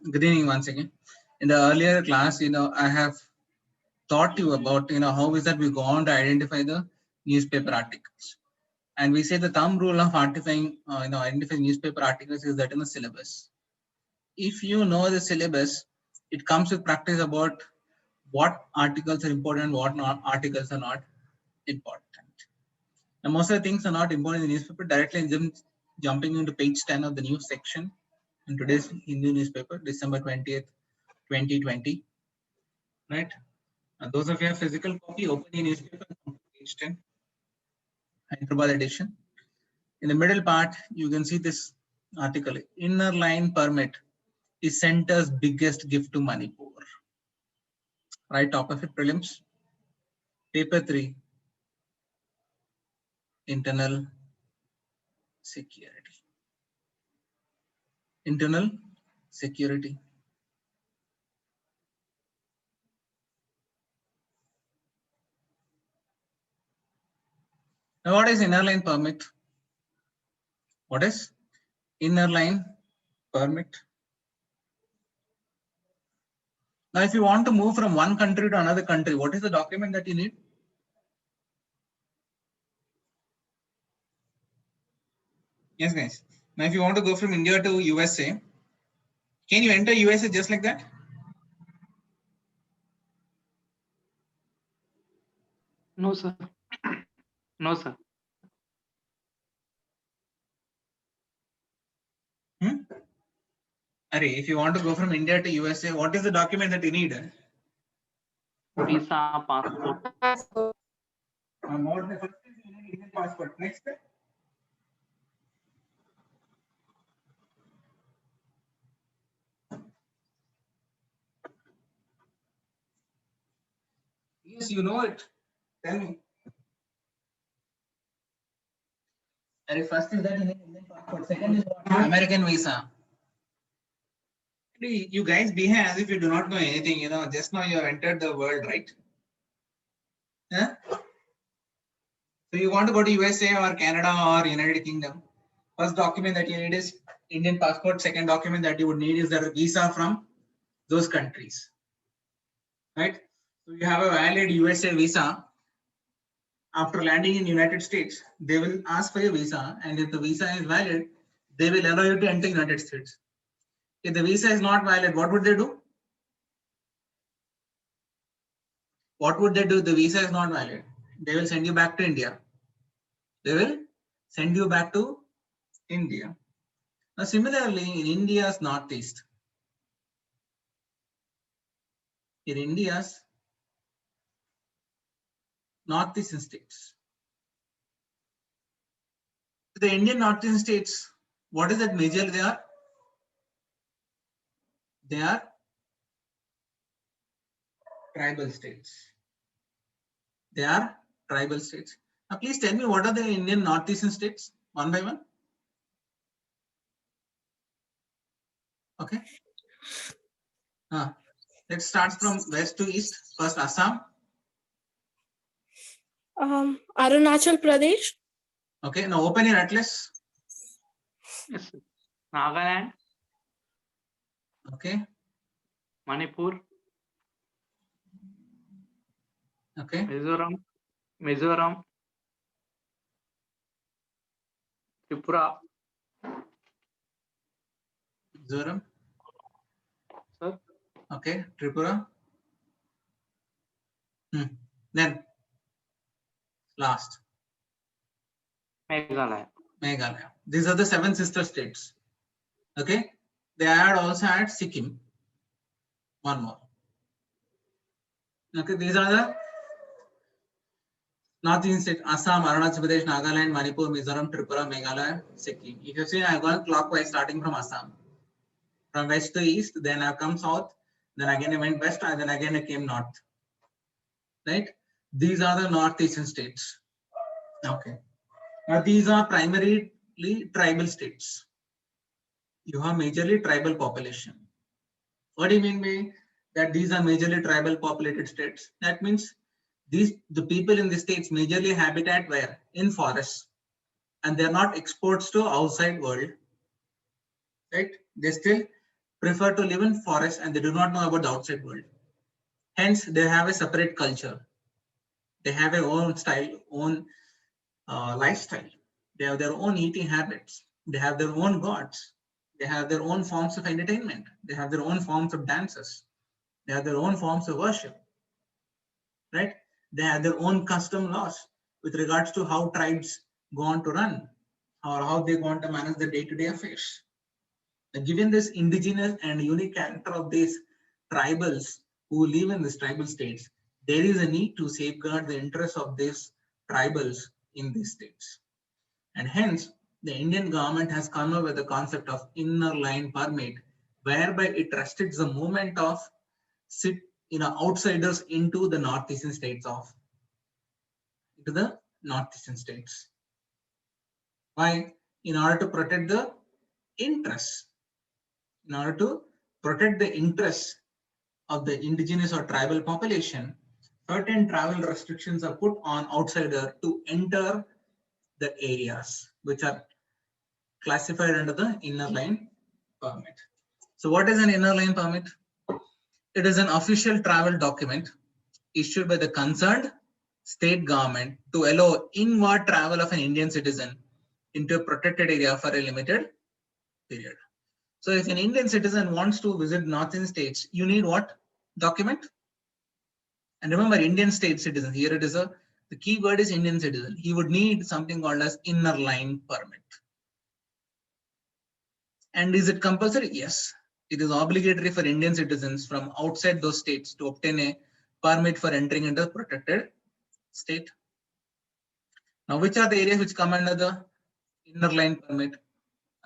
Good evening once again. In the earlier class, I have taught you about, how is that we go on to identify the newspaper articles. And we say the thumb rule of identifying newspaper articles is that in the syllabus. If you know the syllabus, it comes with practice about what articles are important, what not articles are not important. And most of the things are not important in the newspaper. Directly jumping into page 10 of the news section in today's Hindu newspaper, December 20th, 2020. Right? And those of you have physical copy, open the newspaper, page 10, Hyderabad edition. In the middle part, you can see this article. Inner line permit is center's biggest gift to Manipur. Right top of it, prelims. Paper 3, internal security. Internal security. Now, what is inner line permit? What is inner line permit? Now, if you want to move from one country to another country, what is the document that you need? Yes, guys. Now, if you want to go from India to USA, can you enter USA just like that? No, sir. No, sir. If you want to go from India to USA, what is the document that you need? Visa, passport. More than first is you need Indian passport. Next. Yes, you know it. Tell me. First is that you need Indian passport. Second is what? American visa. You guys behave as if you do not know anything. Just now you have entered the world, right? Huh? So you want to go to USA or Canada or United Kingdom. First document that you need is Indian passport. Second document that you would need is the visa from those countries. Right? So you have a valid USA visa. After landing in United States, they will ask for your visa, and if the visa is valid, they will allow you to enter United States. If the visa is not valid, what would they do? What would they do? The visa is not valid. They will send you back to India. They will send you back to India. Now, similarly, in India's northeast, in India's northeastern states, the Indian northeastern states, what is that major they are? They are tribal states. They are tribal states. Now, please tell me what are the Indian northeastern states, one by one? Okay. Let's start from west to east. First, Assam. Arunachal Pradesh. Okay. Now open your atlas. Yes, sir. Nagaland. Okay. Manipur. Okay. Mizoram. Tripura. Mizoram. Sir. Okay. Tripura. Then last. Meghalaya. These are the 7 sister states. Okay. They had also had Sikkim. One more. Okay. These are the northeastern states: Assam, Arunachal Pradesh, Nagaland, Manipur, Mizoram, Tripura, Meghalaya, Sikkim. If you see, I have gone clockwise starting from Assam. From west to east, then I come south, then again I went west, and then again I came north. Right? These are the northeastern states. Okay. Now these are primarily tribal states. You have majorly tribal population. What do you mean by that? These are majorly tribal populated states. That means the people in the states majorly habitat where? In forests, and they are not exports to outside world. Right? They still prefer to live in forests and they do not know about the outside world. Hence, they have a separate culture. They have their own style, own lifestyle. They have their own eating habits. They have their own gods. They have their own forms of entertainment. They have their own forms of dances. They have their own forms of worship, right? They have their own custom laws with regards to how tribes go on to run or how they want to manage the day-to-day affairs. Given this indigenous and unique character of these tribals who live in these tribal states, there is a need to safeguard the interests of these tribals in these states. And hence, the Indian government has come up with the concept of inner line permit, whereby it restricts the movement of outsiders into the northeastern states Why? In order to protect the interests. In order to protect the interests of the indigenous or tribal population, certain travel restrictions are put on outsider to enter the areas which are classified under the inner line permit. So what is an inner line permit? It is an official travel document issued by the concerned state government to allow inward travel of an Indian citizen into a protected area for a limited period. So if an Indian citizen wants to visit northern states, you need what document? And remember, Indian state citizen, here it is the key word is Indian citizen. He would need something called as inner line permit. And is it compulsory? Yes. It is obligatory for Indian citizens from outside those states to obtain a permit for entering into a protected state. Now, which are the areas which come under the inner line permit?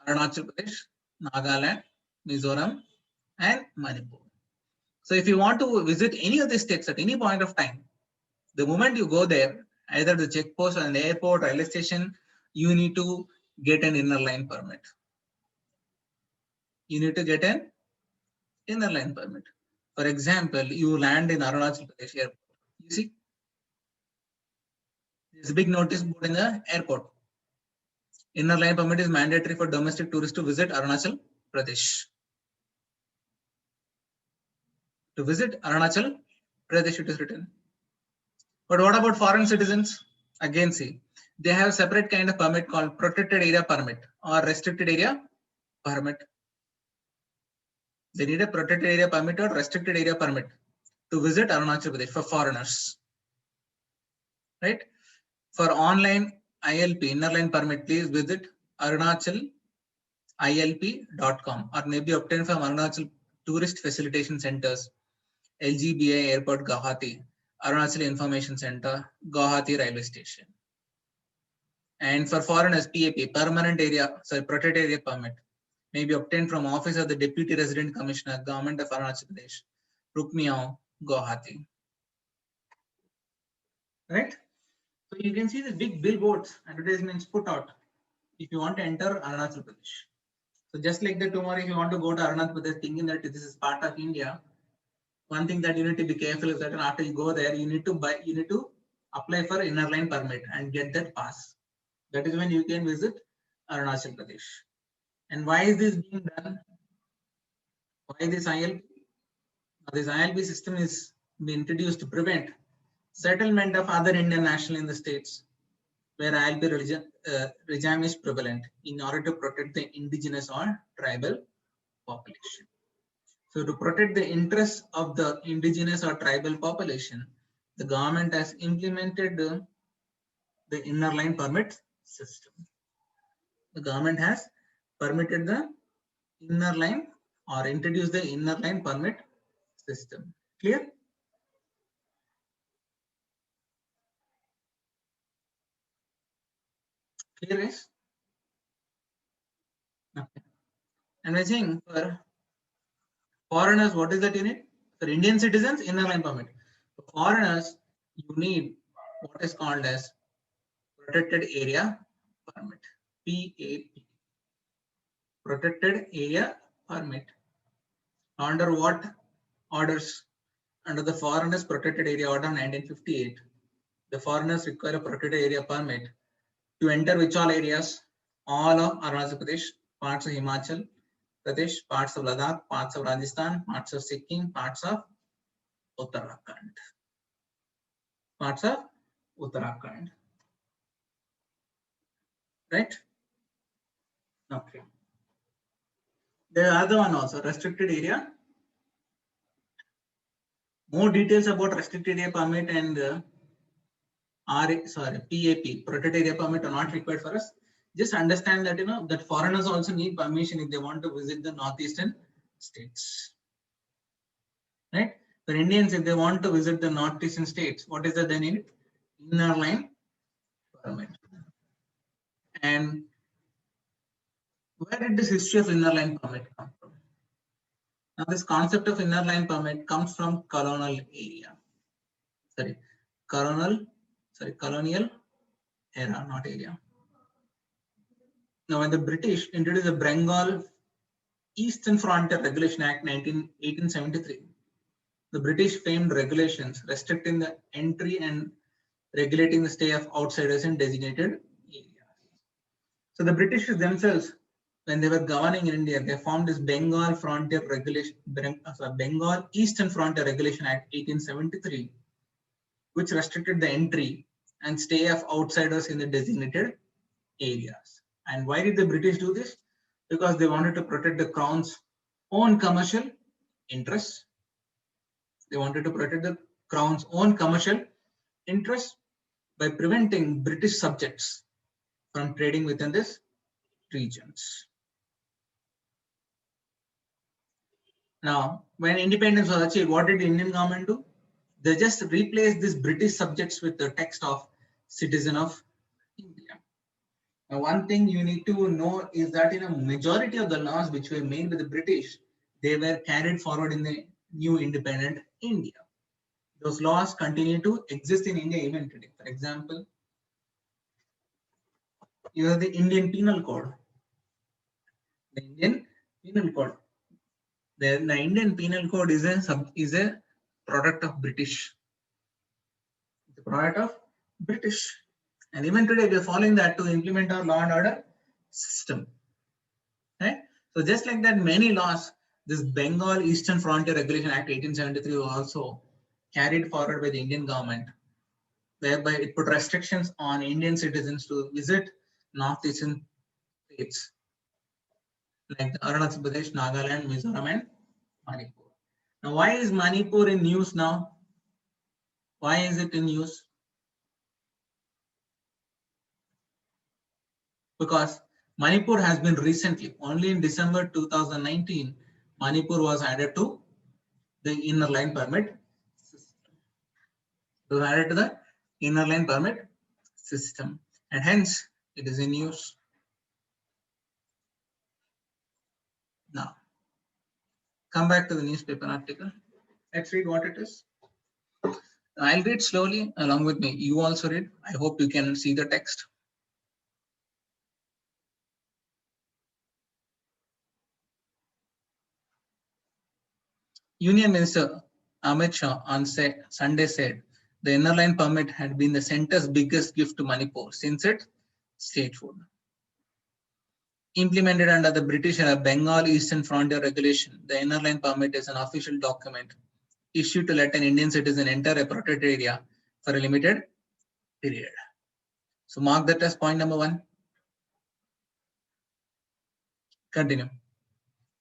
Arunachal Pradesh, Nagaland, Mizoram, and Manipur. So if you want to visit any of these states at any point of time, the moment you go there, either the check post or an airport, railway station, you need to get an inner line permit. You need to get an inner line permit. For example, you land in Arunachal Pradesh airport. You see, there's a big notice board in the airport. Inner line permit is mandatory for domestic tourists to visit Arunachal Pradesh. To visit Arunachal Pradesh, it is written. But what about foreign citizens? Again, see, they have a separate kind of permit called protected area permit or restricted area permit. They need a protected area permit or restricted area permit to visit Arunachal Pradesh for foreigners. Right? For online ILP, inner line permit, please visit arunachalilp.com or may be obtained from Arunachal Tourist Facilitation Centers, LGBI Airport, Guwahati, Arunachal Information Center, Guwahati Railway Station. And for foreigners, PAP, protected area permit, may be obtained from Office of the Deputy Resident Commissioner, Government of Arunachal Pradesh, Rukmiao, Guwahati. Right? So you can see the big billboards, advertisements put out if you want to enter Arunachal Pradesh. So just like that, tomorrow if you want to go to Arunachal Pradesh thinking that this is part of India, one thing that you need to be careful is that after you go there, you need to apply for inner line permit and get that pass. That is when you can visit Arunachal Pradesh. And why is this being done? Why this ILP? This ILP system is being introduced to prevent settlement of other Indian nationals in the states where ILP regime is prevalent in order to protect the indigenous or tribal population. So to protect the interests of the indigenous or tribal population, the government has implemented the inner line permit system. The government has permitted the inner line or introduced the inner line permit system. Clear? Clear, guys? Okay. And I think for foreigners, what is that you need? For Indian citizens, inner line permit. For foreigners, you need what is called as protected area permit, PAP. Protected area permit. Under what orders? Under the Foreigners Protected Area Order 1958, the foreigners require a protected area permit to enter which all areas? All of Arunachal Pradesh, parts of Himachal, Pradesh, parts of Ladakh, parts of Rajasthan, parts of Sikkim, parts of Uttarakhand. Parts of Uttarakhand. Right? Okay. The other one also, restricted area. More details about restricted area permit and PAP, protected area permit, are not required for us. Just understand that that foreigners also need permission if they want to visit the northeastern states. Right? For Indians, if they want to visit the northeastern states, what is that they need? Inner line permit. And where did this history of inner line permit come from? Now, this concept of inner line permit comes from colonial area. Colonial era, not area. Now, when the British introduced the Bengal Eastern Frontier Regulation Act 1873, the British framed regulations restricting the entry and regulating the stay of outsiders in designated areas. So the British themselves, when they were governing in India, they formed this Bengal Eastern Frontier Regulation Act 1873, which restricted the entry and stay of outsiders in the designated areas. And why did the British do this? Because they wanted to protect the Crown's own commercial interests. They wanted to protect the Crown's own commercial interests by preventing British subjects from trading within these regions. Now, when independence was achieved, what did the Indian government do? They just replaced these British subjects with the text of citizen of India. Now, one thing you need to know is that in a majority of the laws which were made by the British, they were carried forward in the new independent India. Those laws continue to exist in India even today. For example, you have the Indian Penal Code. The Indian Penal Code. The Indian Penal Code is a product of British. The product of British. And even today, we are following that to implement our law and order system. Right? So just like that, many laws, this Bengal Eastern Frontier Regulation Act 1873 was also carried forward by the Indian government, whereby it put restrictions on Indian citizens to visit northeastern states like Arunachal Pradesh, Nagaland, Mizoram, and Manipur. Now, why is Manipur in news now? Why is it in news? Because Manipur has been recently, only in December 2019, Manipur was added to the inner line permit system. It was added to the inner line permit system, and hence it is in use. Now, come back to the newspaper article. Let's read what it is. I'll read slowly along with me. You also read. I hope you can see the text. Union Minister Amit Shah on Sunday said the inner line permit had been the centre's biggest gift to Manipur since its statehood. Implemented under the British Bengal Eastern Frontier Regulation, the inner line permit is an official document issued to let an Indian citizen enter a protected area for a limited period. So mark that as point number 1. Continue.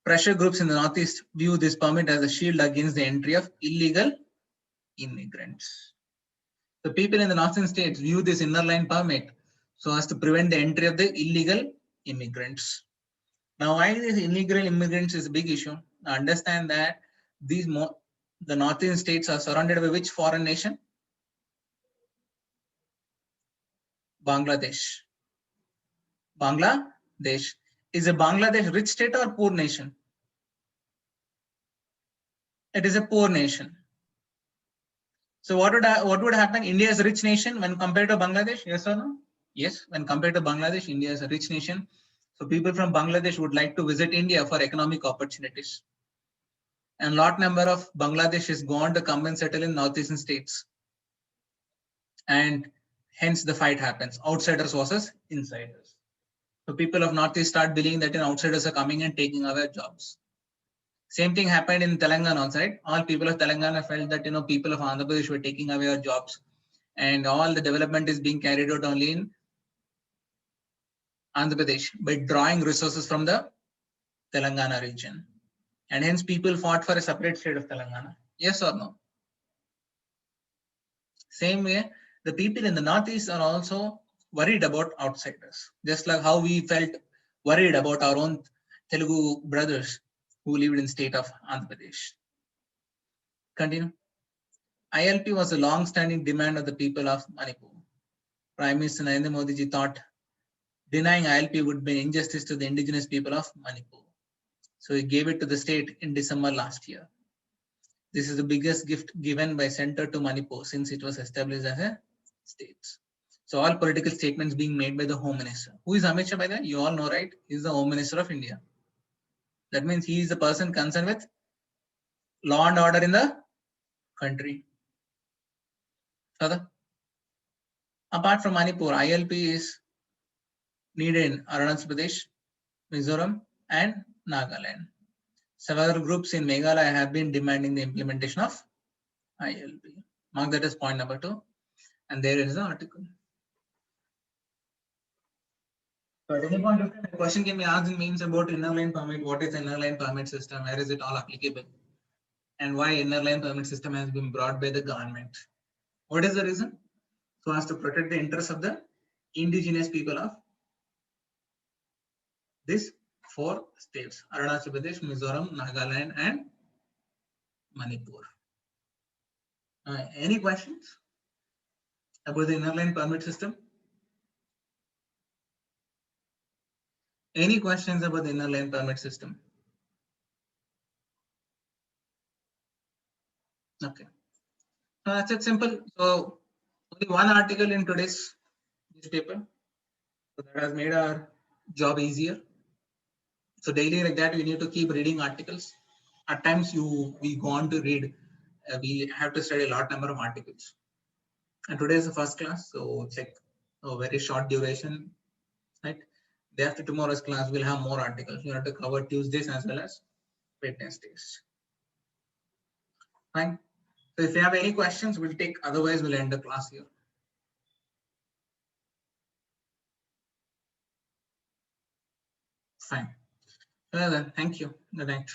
Pressure groups in the Northeast view this permit as a shield against the entry of illegal immigrants. The people in the northern states view this inner line permit so as to prevent the entry of the illegal immigrants. Now, why these illegal immigrants is a big issue? Now, understand that the northern states are surrounded by which foreign nation? Bangladesh. Bangladesh. Is a Bangladesh rich state or poor nation? It is a poor nation. So what would happen? India is a rich nation when compared to Bangladesh? Yes or no? Yes, when compared to Bangladesh, India is a rich nation. So people from Bangladesh would like to visit India for economic opportunities. And lot number of Bangladesh is gone to come and settle in northeastern states. And hence the fight happens. Outsiders versus insiders. So people of Northeast start believing that outsiders are coming and taking away jobs. Same thing happened in Telangana also, right? All people of Telangana felt that people of Andhra Pradesh were taking away our jobs, and all the development is being carried out only in Andhra Pradesh by drawing resources from the Telangana region, and hence people fought for a separate state of Telangana. Yes or no? Same way, the people in the Northeast are also worried about outsiders, just like how we felt worried about our own Telugu brothers who lived in the state of Andhra Pradesh. Continue. ILP was a long-standing demand of the people of Manipur. Prime Minister Narendra Modi ji thought denying ILP would be injustice to the indigenous people of Manipur. So he gave it to the state in December last year. This is the biggest gift given by center to Manipur since it was established as a state. So all political statements being made by the Home Minister. Who is Amit Shah, by the way? You all know, right? He is the Home Minister of India. That means he is the person concerned with law and order in the country. Further, apart from Manipur, ILP is needed in Arunachal Pradesh, Mizoram, and Nagaland. Several groups in Meghalaya have been demanding the implementation of ILP. Mark that as point number 2. And there is the article. So at any point of time, a question can be asked in means about inner line permit. What is inner line permit system? Where is it all applicable? And why inner line permit system has been brought by the government? What is the reason? So as to protect the interests of the indigenous people of these 4 states: Arunachal Pradesh, Mizoram, Nagaland, and Manipur. Any questions about the inner line permit system? Any questions about the inner line permit system? Okay. That's it, simple. So only one article in today's newspaper. So that has made our job easier. So daily like that, we need to keep reading articles. At times we go on to read, we have to study a lot number of articles. And today is the first class, so it's like a very short duration, right? Day after tomorrow's class, we'll have more articles. You have to cover Tuesdays as well as Wednesdays. Fine. So if you have any questions, we'll take. Otherwise, we'll end the class here. Fine. Well then, thank you. Good night.